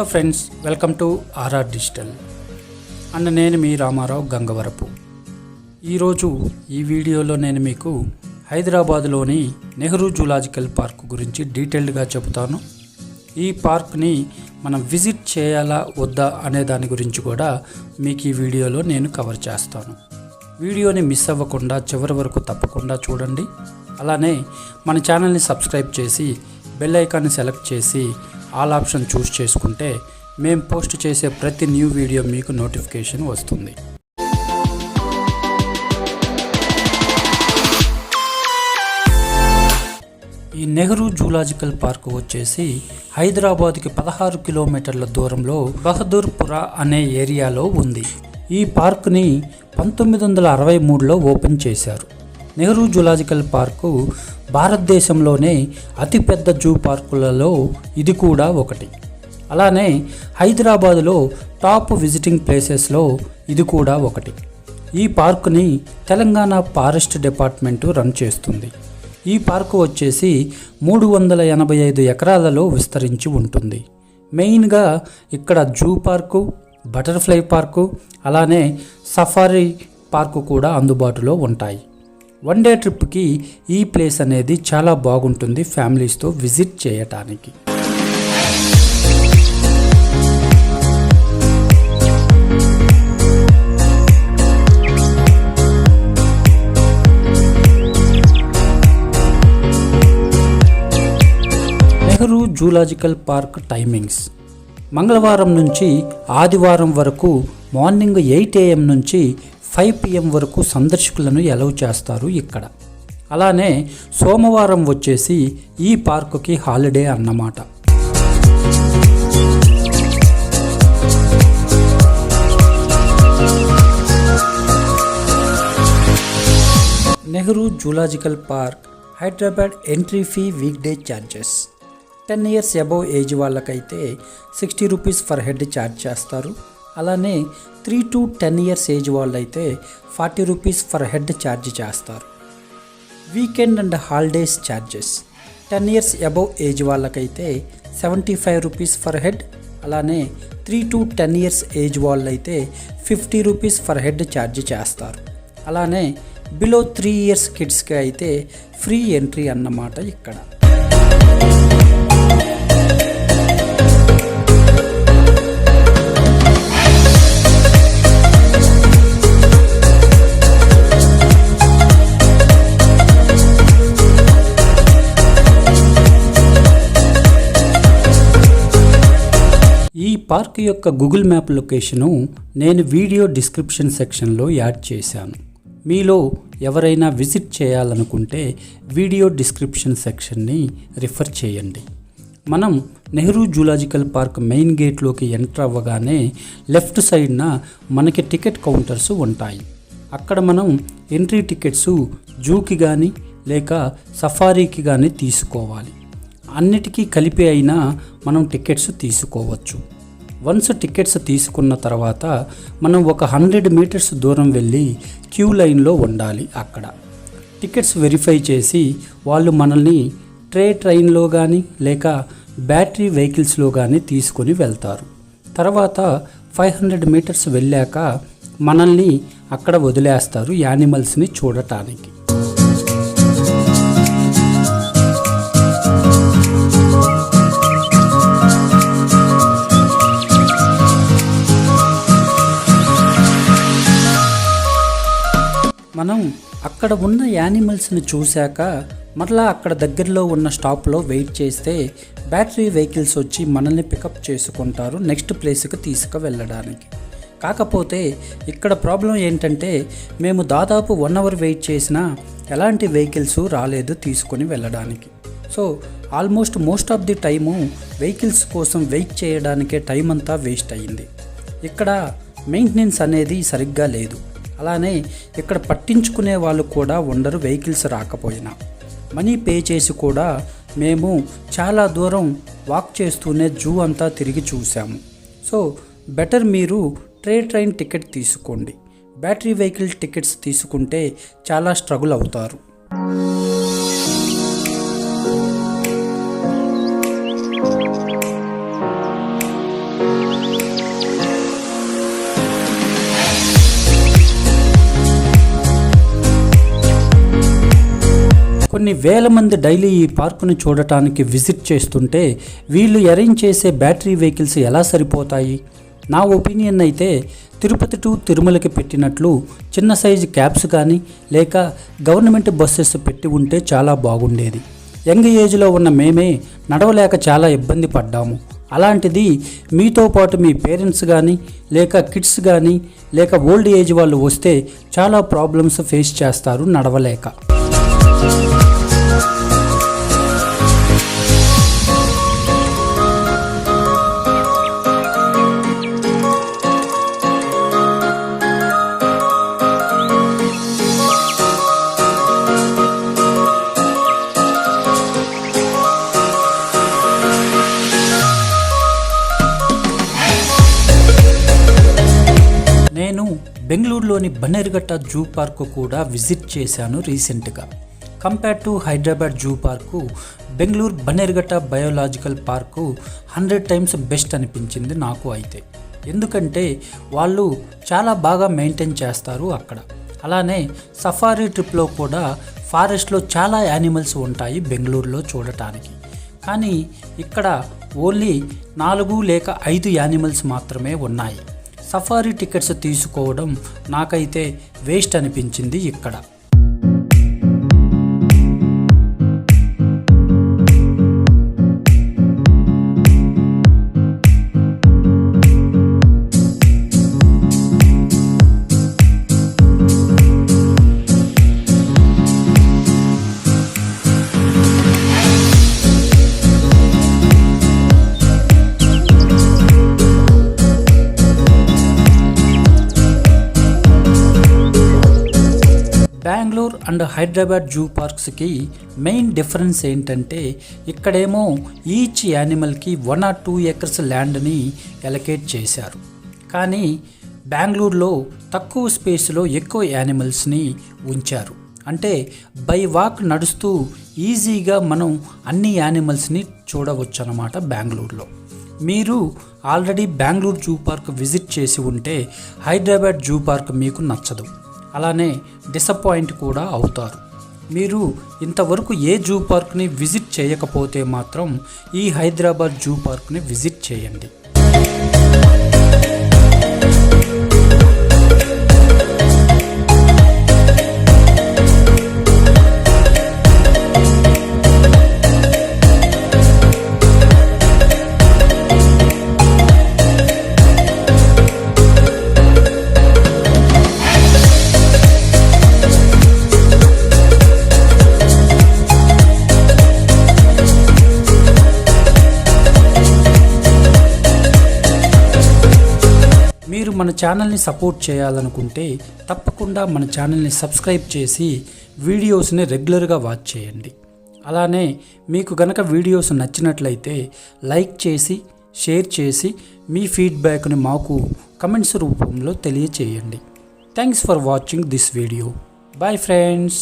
Hello friends, welcome to RR digital and నేను మీ రామారావు గంగవరపు. ఈరోజు ఈ వీడియోలో నేను మీకు హైదరాబాద్లోని నెహ్రూ జూలాజికల్ పార్క్ గురించి డీటెయిల్డ్గా చెబుతాను. ఈ పార్క్ని మనం విజిట్ చేయాలా వద్దా అనే దాని గురించి కూడా మీకు ఈ వీడియోలో నేను కవర్ చేస్తాను. వీడియోని మిస్ అవ్వకుండా చివరి వరకు తప్పకుండా చూడండి. అలానే మన ఛానల్ని సబ్స్క్రైబ్ చేసి బెల్ ఐకాన్ని సెలెక్ట్ చేసి ఆల్ ఆప్షన్ చూస్ చేసుకుంటే మేము పోస్ట్ చేసే ప్రతి న్యూ వీడియో మీకు నోటిఫికేషన్ వస్తుంది. ఈ నెహ్రూ జూలాజికల్ పార్క్ వచ్చేసి హైదరాబాద్కి 16 కిలోమీటర్ల దూరంలో బహదూర్పురా అనే ఏరియాలో ఉంది. ఈ పార్క్ని 1963లో ఓపెన్ చేశారు. నెహ్రూ జూలాజికల్ పార్కు భారతదేశంలోనే అతిపెద్ద జూ పార్కులలో ఇది కూడా ఒకటి. అలానే హైదరాబాదులో టాప్ విజిటింగ్ ప్లేసెస్లో ఇది కూడా ఒకటి. ఈ పార్కుని తెలంగాణ ఫారెస్ట్ డిపార్ట్మెంటు రన్ చేస్తుంది. ఈ పార్కు వచ్చేసి 385 ఎకరాలలో విస్తరించి ఉంటుంది. మెయిన్గా ఇక్కడ జూ పార్కు, బటర్ఫ్లై పార్కు, అలానే సఫారీ పార్కు కూడా అందుబాటులో ఉంటాయి. వన్ డే ట్రిప్కి ఈ ప్లేస్ అనేది చాలా బాగుంటుంది ఫ్యామిలీస్తో విజిట్ చేయటానికి. నెహ్రూ జూలాజికల్ పార్క్ టైమింగ్స్: మంగళవారం నుంచి ఆదివారం వరకు మార్నింగ్ 8 AM నుంచి 5 PM వరకు సందర్శకులను అలౌ చేస్తారు ఇక్కడ. అలానే సోమవారం వచ్చేసి ఈ పార్కుకి హాలిడే అన్నమాట. Nehru zoological park Hyderabad entry fee week day charges. 10 years above age వాళ్ళకైతే 60 రూపీస్ ఫర్ హెడ్ ఛార్జ్ చేస్తారు. అలానే 3 to 10 years ఏజ్ వాళ్ళైతే 40 రూపీస్ ఫర్ హెడ్ ఛార్జ్ చేస్తారు. Weekend and holidays charges: 10 years above age వాళ్ళకైతే 75 రూపీస్ ఫర్ హెడ్. అలానే 3 to 10 years age వాళ్ళైతే 50 rupees for head charge చేస్తారు. అలానే బిలో 3 years కిడ్స్కి అయితే ఫ్రీ ఎంట్రీ అన్నమాట ఇక్కడ. ఈ పార్క్ యొక్క గూగుల్ మ్యాప్ లొకేషను నేను వీడియో డిస్క్రిప్షన్ సెక్షన్లో యాడ్ చేశాను. మీలో ఎవరైనా విజిట్ చేయాలనుకుంటే వీడియో డిస్క్రిప్షన్ సెక్షన్ని రిఫర్ చేయండి. మనం నెహ్రూ జూలాజికల్ పార్క్ మెయిన్ గేట్లోకి ఎంటర్ అవ్వగానే లెఫ్ట్ సైడ్న మనకి టికెట్ కౌంటర్స్ ఉంటాయి. అక్కడ మనం ఎంట్రీ టికెట్స్ జూకి కానీ లేక సఫారీకి కానీ తీసుకోవాలి. అన్నిటికీ కలిపి అయినా మనం టికెట్స్ తీసుకోవచ్చు. వన్స్ టికెట్స్ తీసుకున్న తర్వాత మనం ఒక 100 meters దూరం వెళ్ళి క్యూ లైన్లో ఉండాలి. అక్కడ టికెట్స్ వెరిఫై చేసి వాళ్ళు మనల్ని ట్రైన్లో కానీ లేక బ్యాటరీ వెహికల్స్లో కానీ తీసుకొని వెళ్తారు. తర్వాత 500 meters వెళ్ళాక మనల్ని అక్కడ వదిలేస్తారు యానిమల్స్ని చూడటానికి. మనం అక్కడ ఉన్న యానిమల్స్ని చూశాక మరలా అక్కడ దగ్గరలో ఉన్న స్టాప్లో వెయిట్ చేస్తే బ్యాటరీ వెహికల్స్ వచ్చి మనల్ని పికప్ చేసుకుంటారు నెక్స్ట్ ప్లేస్కి తీసుకువెళ్ళడానికి. కాకపోతే ఇక్కడ ప్రాబ్లం ఏంటంటే మేము దాదాపు 1 hour వెయిట్ చేసినా ఎలాంటి వెహికల్స్ రాలేదు తీసుకొని వెళ్ళడానికి. So almost most of the time vehicles కోసం వెయిట్ చేయడానికే టైం అంతా వేస్ట్ అయ్యింది. ఇక్కడ మెయింటెనెన్స్ అనేది సరిగ్గా లేదు. అలానే ఇక్కడ పట్టించుకునే వాళ్ళు కూడా ఉండరు వెహికల్స్ రాకపోయినా. మనీ పే చేసి కూడా మేము చాలా దూరం వాక్ చేస్తూనే జూ అంతా తిరిగి చూసాము. సో బెటర్ మీరు ట్రైన్ టికెట్ తీసుకోండి. బ్యాటరీ వెహికల్ టికెట్స్ తీసుకుంటే చాలా స్ట్రగుల్ అవుతారు. వేల మంది డైలీ ఈ పార్కును చూడటానికి విజిట్ చేస్తుంటే వీళ్ళు అరేంజ్ చేసే బ్యాటరీ వెహికల్స్ ఎలా సరిపోతాయి? నా ఒపీనియన్ అయితే తిరుపతి టు తిరుమలకి పెట్టినట్లు చిన్న సైజు క్యాబ్స్ కానీ లేక గవర్నమెంట్ బస్సెస్ పెట్టి ఉంటే చాలా బాగుండేది. యంగ్ ఏజ్లో ఉన్న మేమే నడవలేక చాలా ఇబ్బంది పడ్డాము. అలాంటిది మీతో పాటు మీ పేరెంట్స్ కానీ లేక కిడ్స్ కానీ లేక ఓల్డ్ ఏజ్ వాళ్ళు వస్తే చాలా ప్రాబ్లమ్స్ ఫేస్ చేస్తారు నడవలేక. నేను బెంగళూరులోని బన్నేరుఘట్ట జూ పార్కు కూడా విజిట్ చేశాను రీసెంట్గా. Compare to Hyderabad zoo park Bengaluru Bannerghatta biological park 100 times best అనిపించింది నాకు అయితే. ఎందుకంటే వాళ్ళు చాలా బాగా మెయింటైన్ చేస్తారు అక్కడ. అలానే సఫారీ ట్రిప్లో కూడా ఫారెస్ట్లో చాలా యానిమల్స్ ఉంటాయి బెంగళూరులో చూడటానికి. కానీ ఇక్కడ ఓన్లీ 4 లేక 5 యానిమల్స్ మాత్రమే ఉన్నాయి. సఫారీ టికెట్స్ తీసుకోవడం నాకైతే వేస్ట్ అనిపించింది ఇక్కడ. బెంగళూరు అండ్ హైదరాబాద్ జూ పార్క్స్కి మెయిన్ డిఫరెన్స్ ఏంటంటే ఇక్కడేమో ఈచ్ యానిమల్కి 1 or 2 acres ల్యాండ్ని ఎలకేట్ చేశారు. కానీ బెంగళూరులో తక్కువ స్పేస్లో ఎక్కువ యానిమల్స్ని ఉంచారు. అంటే బై వాక్ నడుస్తూ ఈజీగా మనం అన్ని యానిమల్స్ని చూడవచ్చు అన్నమాట బెంగళూరులో. మీరు already Bengaluru zoo park visit చేసి ఉంటే హైదరాబాద్ జూ పార్క్ మీకు నచ్చదు, అలానే డిసప్పాయింట్ కూడా అవుతారు. మీరు ఇంతవరకు ఏ జూ పార్క్ని విజిట్ చేయకపోతే మాత్రం ఈ హైదరాబాద్ జూ పార్క్ని విజిట్ చేయండి. మీరు మన ఛానల్ని సపోర్ట్ చేయాలనుకుంటే తప్పకుండా మన ఛానల్ని సబ్స్క్రైబ్ చేసి వీడియోస్ని రెగ్యులర్గా వాచ్ చేయండి. అలానే మీకు గనక వీడియోస్ నచ్చినట్లయితే లైక్ చేసి షేర్ చేసి మీ ఫీడ్బ్యాక్ని మాకు కమెంట్స్ రూపంలో తెలియచేయండి. Thanks for watching this video. Bye friends.